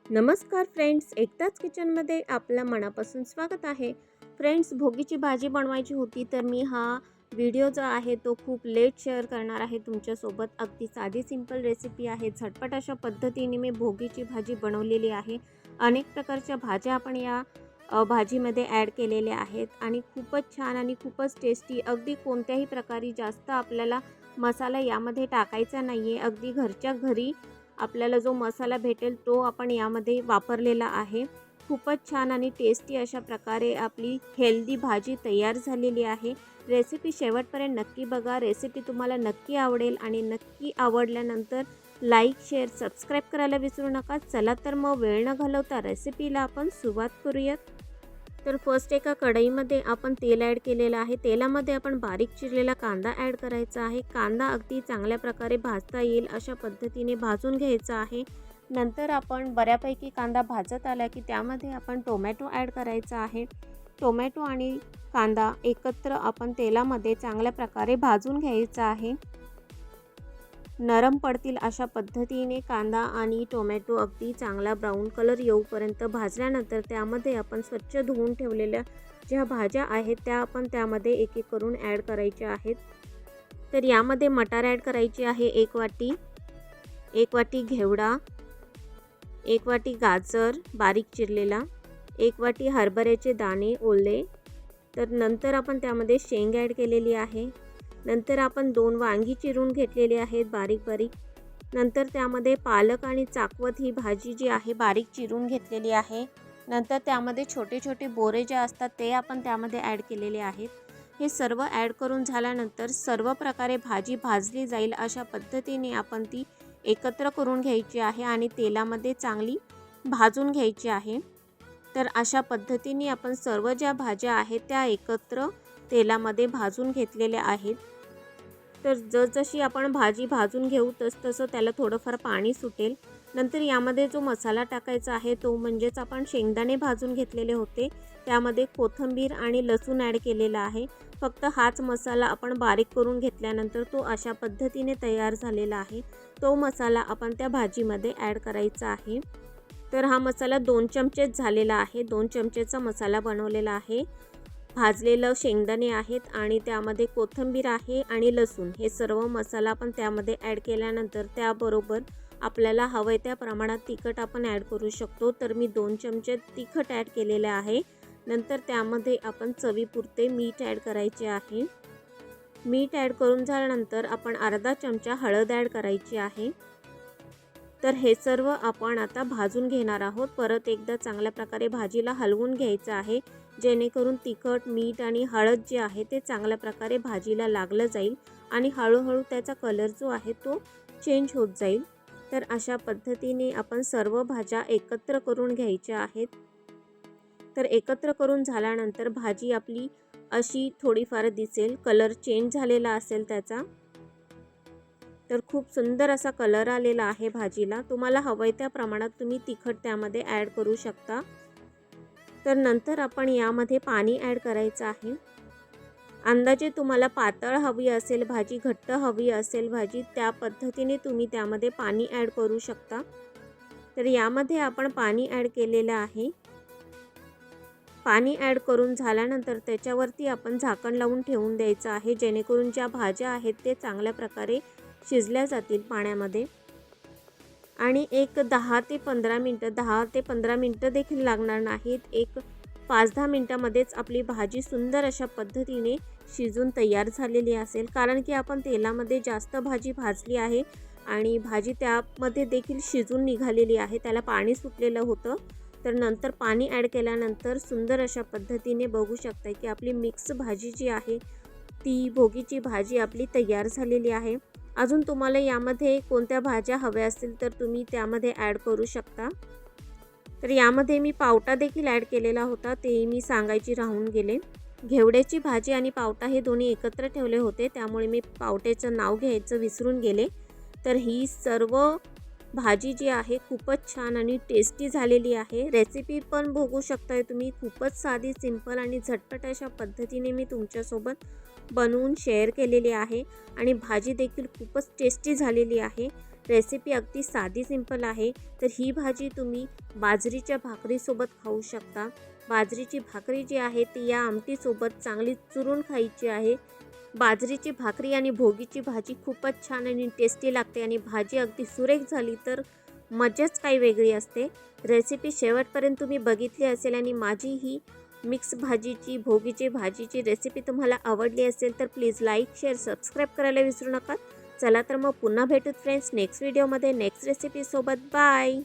नमस्कार फ्रेंड्स, एकताच किचनमध्ये आपलं मनापासून स्वागत आहे. फ्रेंड्स, भोगीची भाजी बनवायची होती तर मी हा व्हिडिओ जो आहे तो खूप लेट शेअर करणार आहे तुमच्यासोबत. अगदी साधी सिंपल रेसिपी आहे. झटपट अशा पद्धतीने मी भोगीची भाजी बनवलेली आहे. अनेक प्रकारच्या भाज्या आपण या भाजीमध्ये ॲड केलेल्या आहेत आणि खूपच छान आणि खूपच टेस्टी. अगदी कोणत्याही प्रकारे जास्त आपल्याला मसाला यामध्ये टाकायचा नाही आहे. अगदी घरच्या घरी आपल्याला जो मसाला भेटेल तो आपण यामध्ये वापरलेला आहे. खूपच छान आणि टेस्टी अशा प्रकारे आपली हेल्दी भाजी तयार झालेली आहे. रेसिपी शेवटपर्यंत नक्की बघा. रेसिपी तुम्हाला नक्की आवडेल आणि नक्की आवडल्यानंतर लाईक, शेअर, सबस्क्राईब करायला विसरू नका. चला तर मग वेळ न घालवता रेसिपीला आपण सुरुवात करूयात. तर फर्स्ट एका कढईमध्ये आपण तेल ॲड केलेलं आहे. तेलामध्ये आपण बारीक चिरलेला कांदा ॲड करायचा आहे. कांदा अगदी चांगल्या प्रकारे भाजता येईल अशा पद्धतीने भाजून घ्यायचा आहे. नंतर आपण बऱ्यापैकी कांदा भाजत आला की त्यामध्ये आपण टोमॅटो ॲड करायचा आहे. टोमॅटो आणि कांदा एकत्र आपण तेलामध्ये चांगल्या प्रकारे भाजून घ्यायचा आहे. नरम पडतील अशा पद्धतीने कांदा आणि टोमॅटो अगदी चांगला ब्राऊन कलर येऊपर्यंत भाजल्यानंतर त्यामध्ये आपण स्वच्छ धुवून ठेवलेल्या ज्या भाज्या आहेत त्या आपण त्यामध्ये एक एक करून ॲड करायच्या आहेत. तर यामध्ये मटार ॲड करायची आहे 1 वाटी, 1 वाटी घेवडा, 1 वाटी गाजर बारीक चिरलेला, 1 वाटी हरभऱ्याचे दाणे ओले. तर नंतर आपण त्यामध्ये शेंग ॲड केलेली आहे. नंतर आपण 2 वांगी चिरून घेतलेली आहेत बारीक बारीक. नंतर त्यामध्ये पालक आणि चाकवत ही भाजी जी आहे बारीक चिरून घेतलेली आहे. नंतर त्यामध्ये छोटे छोटे बोरे जे असतात ते आपण त्यामध्ये ॲड केलेले आहेत. हे सर्व ॲड करून झाल्यानंतर सर्व प्रकारे भाजी भाजली जाईल अशा पद्धतीने आपण ती एकत्र करून घ्यायची आहे आणि तेलामध्ये चांगली भाजून घ्यायची आहे. तर अशा पद्धतीने आपण सर्व ज्या भाज्या आहेत त्या एकत्र तेलामध्ये भाजून घेतलेल्या आहेत. तर जसजशी आपण भाजी भाजून घेऊ तसं त्याला थोडंफार पाणी सुटेल. नंतर यामध्ये जो मसाला टाकायचा आहे तो म्हणजेच आपण शेंगदाणे भाजून घेतलेले होते. त्यामध्ये कोथिंबीर आणि लसूण ॲड केलेला आहे. फक्त हाच मसाला आपण बारीक करून घेतल्यानंतर तो अशा पद्धतीने तयार झालेला आहे. तो मसाला आपण त्या भाजीमध्ये ॲड करायचा आहे. तर हा मसाला 2 चमचेच झालेला आहे. 2 चमचेचा मसाला बनवलेला आहे. भाजलेलं शेंगदाणे आहेत आणि त्यामध्ये कोथिंबीर आहे आणि लसूण हे सर्व मसाला आपण त्यामध्ये ॲड केल्यानंतर त्याबरोबर आपल्याला हवं त्या प्रमाणात तिखट आपण ॲड करू शकतो. तर मी 2 चमचे तिखट ॲड केलेले आहे. नंतर त्यामध्ये आपण चवीपुरते मीठ ॲड करायचे आहे. मीठ ॲड करून झाल्यानंतर आपण अर्धा चमचा हळद ॲड करायची आहे. तर हे सर्व आपण आता भाजून घेणार आहोत. परत एकदा चांगल्या प्रकारे भाजीला हलवून घ्यायचं आहे जेणेकरून तिखट, मीठ आणि हळद जे आहे ते चांगल्या प्रकारे भाजीला लागलं जाईल आणि हळूहळू त्याचा कलर जो आहे तो चेंज होत जाईल. तर अशा पद्धतीने आपण सर्व भाज्या एकत्र करून घ्यायच्या आहेत. तर एकत्र करून झाल्यानंतर भाजी आपली अशी थोडीफार दिसेल, कलर चेंज झालेला असेल त्याचा. तर खूप सुंदर असा कलर आलेला आहे भाजीला. तुम्हाला हवं त्या प्रमाणात तुम्ही तिखट त्यामध्ये ॲड करू शकता. तर नंतर आपण यामध्ये पाणी ॲड करायचं आहे. अंदाजे तुम्हाला पातळ हवी असेल भाजी, घट्ट हवी असेल भाजी, त्या पद्धतीने तुम्ही त्यामध्ये पाणी ॲड करू शकता. तर यामध्ये आपण पाणी ॲड केलेलं आहे. पाणी ॲड करून झाल्यानंतर त्याच्यावरती आपण झाकण लावून ठेवून द्यायचं आहे जेणेकरून ज्या भाज्या आहेत ते चांगल्या प्रकारे शिजल्या जातील पाण्यामध्ये. आणि एक 10 ते 15 मिनटं, 10 ते 15 मिनटं देखील लागणार नाहीत. एक 5-10 मिनटामध्येच आपली भाजी सुंदर अशा पद्धतीने शिजून तयार झालेली असेल. कारण की आपण तेलामध्ये जास्त भाजी भाजली आहे आणि भाजी त्यामध्ये देखील शिजून निघालेली आहे. त्याला पाणी सुटलेलं होतं. तर नंतर पाणी ॲड केल्यानंतर सुंदर अशा पद्धतीने बघू शकता की आपली मिक्स भाजी जी आहे ती भोगीची भाजी आपली तयार झालेली आहे. अजून तुम्हाला यामध्ये कोणत्या भाज्या हव्या असतील तर तुम्ही त्यामध्ये ॲड करू शकता. तर यामध्ये मी पावटा देखील ॲड केलेला होता, ते मी सांगायची राहून गेले. घेवड्याची भाजी आणि पावटा हे दोन्ही एकत्र ठेवले होते त्यामुळे मी पावट्याचं नाव घ्यायचं विसरून गेले. तर ही सर्व भाजी जी आहे खूपच छान आणि टेस्टी झालेली आहे. रेसिपी पण बघू शकताय तुम्ही. खूपच साधी, सिंपल आणि झटपट अशा पद्धतीने मी तुमच्यासोबत बनवून शेअर केलेली आहे आणि भाजी देखील खूपच टेस्टी झालेली आहे. रेसिपी अगदी साधी सिंपल आहे. तर ही भाजी तुम्ही बाजरीच्या भाकरीसोबत खाऊ शकता. बाजरीची भाकरी जी आहे ती या आमटीसोबत चांगली चुरून खायची आहे. बाजरीची भाकरी आणि भोगीची भाजी खूपच छान आणि टेस्टी लागते आणि भाजी अगदी सुरेख झाली तर मजाच काही वेगळी असते. रेसिपी शेवटपर्यंत तुम्ही बघितली असेल आणि माझी ही मिक्स भाजीची भोगीची भाजीची रेसिपी तुम्हाला आवडली असेल तर प्लीज लाईक शेअर सबस्क्राईब करायला विसरू नका. चला तर मग पुन्हा भेटूत फ्रेंड्स नेक्स्ट व्हिडिओमध्ये नेक्स्ट रेसिपीसोबत. बाय.